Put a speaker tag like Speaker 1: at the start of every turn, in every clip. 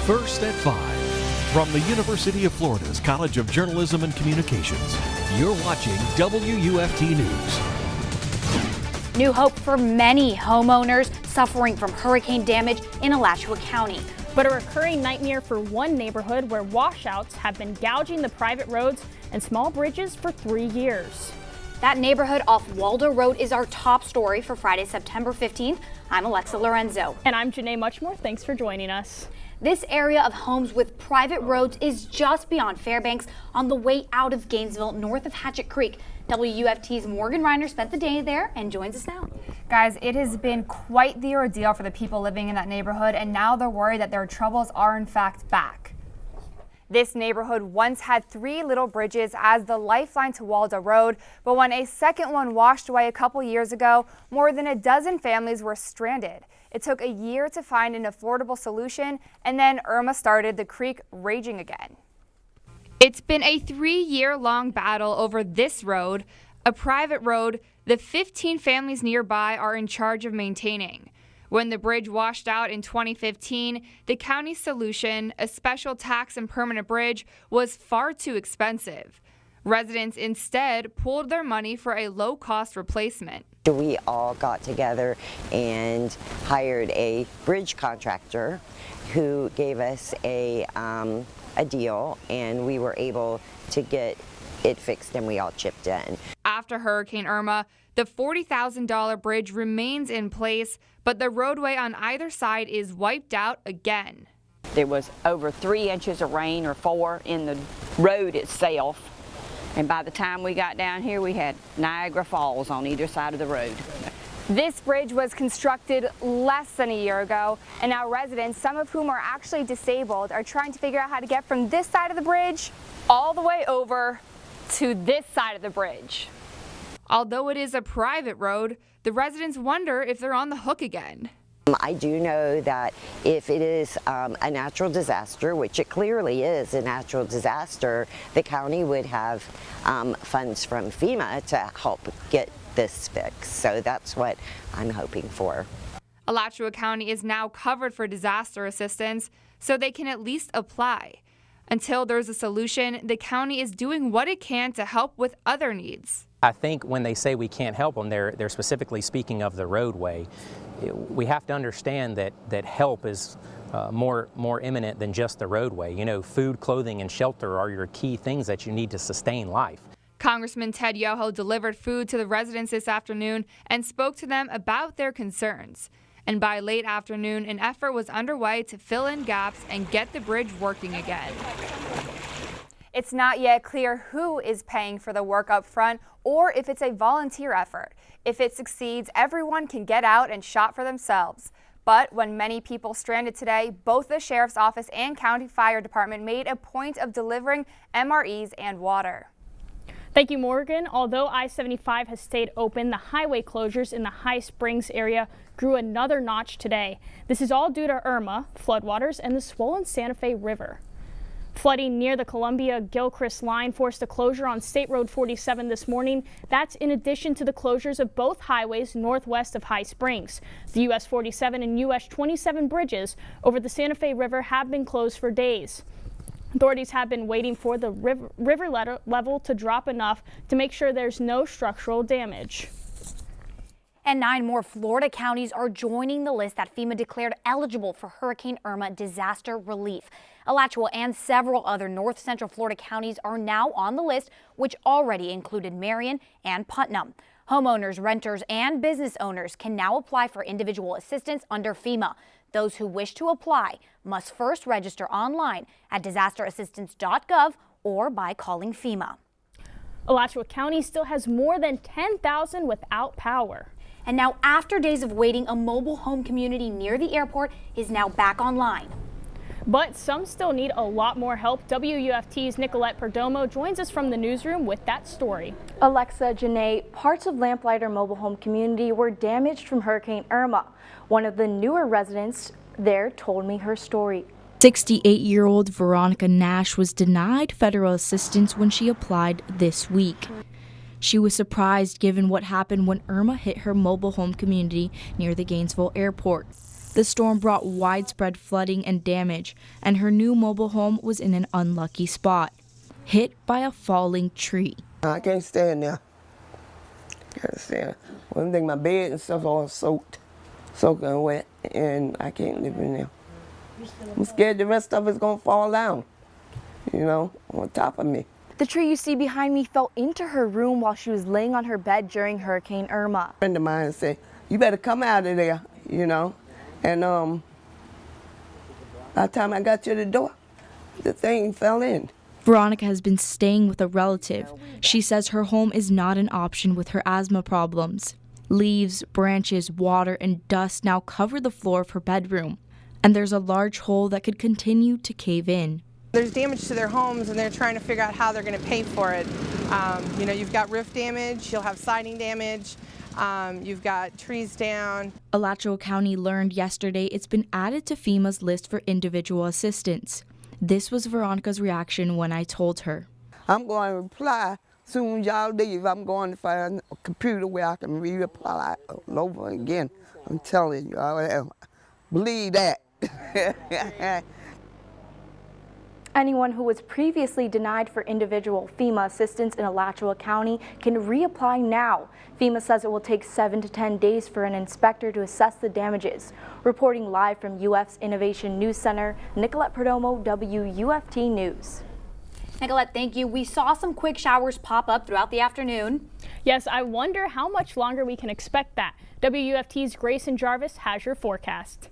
Speaker 1: First at 5. From the University of Florida's College of Journalism and Communications, you're watching WUFT News.
Speaker 2: New hope for many homeowners suffering from hurricane damage in Alachua County.
Speaker 3: But a recurring nightmare for one neighborhood where washouts have been gouging the private roads and small bridges for 3 years.
Speaker 2: That neighborhood off Waldo Road is our top story for Friday, September 15th. I'm Alexa Lorenzo.
Speaker 3: And I'm Janae Muchmore. Thanks for joining us.
Speaker 2: This area of homes with private roads is just beyond Fairbanks on the way out of Gainesville, north of Hatchet Creek. WUFT's Morgan Reiner spent the day there and joins us now.
Speaker 4: Guys, it has been quite the ordeal for the people living in that neighborhood, and now they're worried that their troubles are in fact back. This neighborhood once had 3 little bridges as the lifeline to Waldo Road, but when a second one washed away a couple years ago, more than a dozen families were stranded. It took a year to find an affordable solution, and then Irma started, the creek raging again. It's been a 3-year-long battle over this road, a private road the 15 families nearby are in charge of maintaining. When the bridge washed out in 2015, the county's solution, a special tax and permanent bridge, was far too expensive. Residents instead pooled their money for a low-cost replacement.
Speaker 5: We all got together and hired a bridge contractor who gave us a deal, and we were able to get it fixed, and we all chipped in.
Speaker 4: After Hurricane Irma, the $40,000 bridge remains in place, but the roadway on either side is wiped out again.
Speaker 6: There was over 3 inches of rain, or 4, in the road itself. And by the time we got down here, we had Niagara Falls on either side of the road.
Speaker 4: This bridge was constructed less than a year ago, and now residents, some of whom are actually disabled, are trying to figure out how to get from this side of the bridge all the way over to this side of the bridge. Although it is a private road, the residents wonder if they're on the hook again.
Speaker 5: I do know that if it is a natural disaster, which it clearly is a natural disaster, the county would have funds from FEMA to help get this fixed. So that's what I'm hoping for.
Speaker 4: Alachua County is now covered for disaster assistance, so they can at least apply. Until there's a solution, the county is doing what it can to help with other needs.
Speaker 7: I think when they say we can't help them, they're specifically speaking of the roadway. We have to understand that help is more imminent than just the roadway. You know, food, clothing, and shelter are your key things that you need to sustain life.
Speaker 4: Congressman Ted Yoho delivered food to the residents this afternoon and spoke to them about their concerns. And by late afternoon, an effort was underway to fill in gaps and get the bridge working again. It's not yet clear who is paying for the work up front or if it's a volunteer effort. If it succeeds, everyone can get out and shop for themselves. But when many people stranded today, both the Sheriff's Office and County Fire Department made a point of delivering MREs and water.
Speaker 3: Thank you, Morgan. Although I-75 has stayed open, the highway closures in the High Springs area grew another notch today. This is all due to Irma, floodwaters, and the swollen Santa Fe River. Flooding near the Columbia-Gilchrist line forced a closure on State Road 47 this morning. That's in addition to the closures of both highways northwest of High Springs. The US 47 and US 27 bridges over the Santa Fe River have been closed for days. Authorities have been waiting for the river level to drop enough to make sure there's no structural damage.
Speaker 2: And 9 more Florida counties are joining the list that FEMA declared eligible for Hurricane Irma disaster relief. Alachua and several other north central Florida counties are now on the list, which already included Marion and Putnam. Homeowners, renters, and business owners can now apply for individual assistance under FEMA. Those who wish to apply must first register online at disasterassistance.gov or by calling FEMA.
Speaker 3: Alachua County still has more than 10,000 without power.
Speaker 2: And now, after days of waiting, a mobile home community near the airport is now back online.
Speaker 3: But some still need a lot more help. WUFT's Nicolette Perdomo joins us from the newsroom with that story.
Speaker 8: Alexa, Janae, parts of Lamplighter Mobile Home Community were damaged from Hurricane Irma. One of the newer residents there told me her story.
Speaker 9: 68-year-old Veronica Nash was denied federal assistance when she applied this week. She was surprised given what happened when Irma hit her mobile home community near the Gainesville airport. The storm brought widespread flooding and damage, and her new mobile home was in an unlucky spot, hit by a falling tree.
Speaker 10: I can't stand there. Can't stand. One thing, my bed and stuff all soaking wet, and I can't live in there. I'm scared the rest of it's gonna fall down, on top of me.
Speaker 8: The tree you see behind me fell into her room while she was laying on her bed during Hurricane Irma.
Speaker 10: A friend of mine said, "You better come out of there," and by the time I got to the door, the thing fell in.
Speaker 9: Veronica has been staying with a relative. She says her home is not an option with her asthma problems. Leaves, branches, water, and dust now cover the floor of her bedroom, and there's a large hole that could continue to cave in.
Speaker 11: There's damage to their homes, and they're trying to figure out how they're going to pay for it. You've got roof damage, you'll have siding damage, you've got trees down.
Speaker 9: Alachua County learned yesterday it's been added to FEMA's list for individual assistance. This was Veronica's reaction when I told her.
Speaker 10: I'm going to reply soon as y'all leave. I'm going to find a computer where I can re-apply all over again. I'm telling you, I believe that.
Speaker 8: Anyone who was previously denied for individual FEMA assistance in Alachua County can reapply now. FEMA says it will take 7 to 10 days for an inspector to assess the damages. Reporting live from UF's Innovation News Center, Nicolette Perdomo, WUFT News.
Speaker 2: Nicolette, thank you. We saw some quick showers pop up throughout the afternoon.
Speaker 3: Yes, I wonder how much longer we can expect that. WUFT's Grayson Jarvis has your forecast.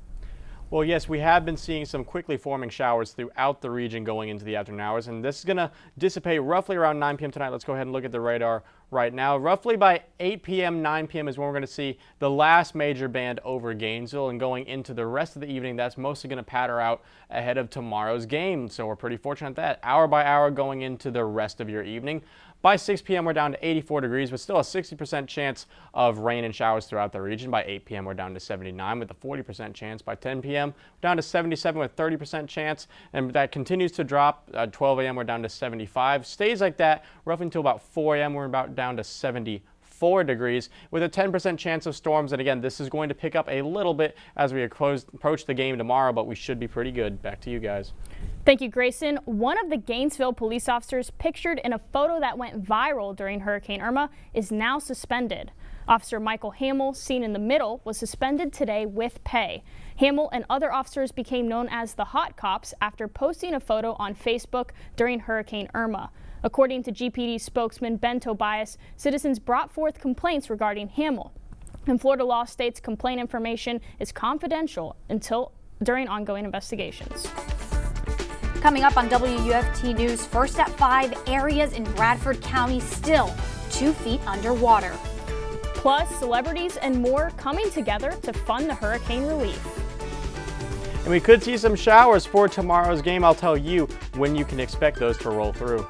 Speaker 12: Well, yes, we have been seeing some quickly forming showers throughout the region going into the afternoon hours, and this is going to dissipate roughly around 9 p.m. tonight. Let's go ahead and look at the radar right now. Roughly by 8 p.m., 9 p.m. is when we're going to see the last major band over Gainesville, and going into the rest of the evening, that's mostly going to patter out ahead of tomorrow's game. So we're pretty fortunate that hour by hour going into the rest of your evening. By 6 p.m., we're down to 84 degrees, but still a 60% chance of rain and showers throughout the region. By 8 p.m., we're down to 79 with a 40% chance. By 10 p.m., we're down to 77 with 30% chance, and that continues to drop. At 12 a.m., we're down to 75. Stays like that roughly until about 4 a.m., we're about down to 74 degrees with a 10% chance of storms. And again, this is going to pick up a little bit as we approach the game tomorrow, but we should be pretty good. Back to you guys.
Speaker 3: Thank you, Grayson. One of the Gainesville police officers pictured in a photo that went viral during Hurricane Irma is now suspended. Officer Michael Hamill, seen in the middle, was suspended today with pay. Hamill and other officers became known as the Hot Cops after posting a photo on Facebook during Hurricane Irma. According to GPD spokesman Ben Tobias, citizens brought forth complaints regarding Hamill. And Florida law states complaint information is confidential during ongoing investigations.
Speaker 2: Coming up on WUFT News, first at 5, areas in Bradford County still 2 feet underwater.
Speaker 3: Plus, celebrities and more coming together to fund the hurricane relief.
Speaker 12: And we could see some showers for tomorrow's game. I'll tell you when you can expect those to roll through.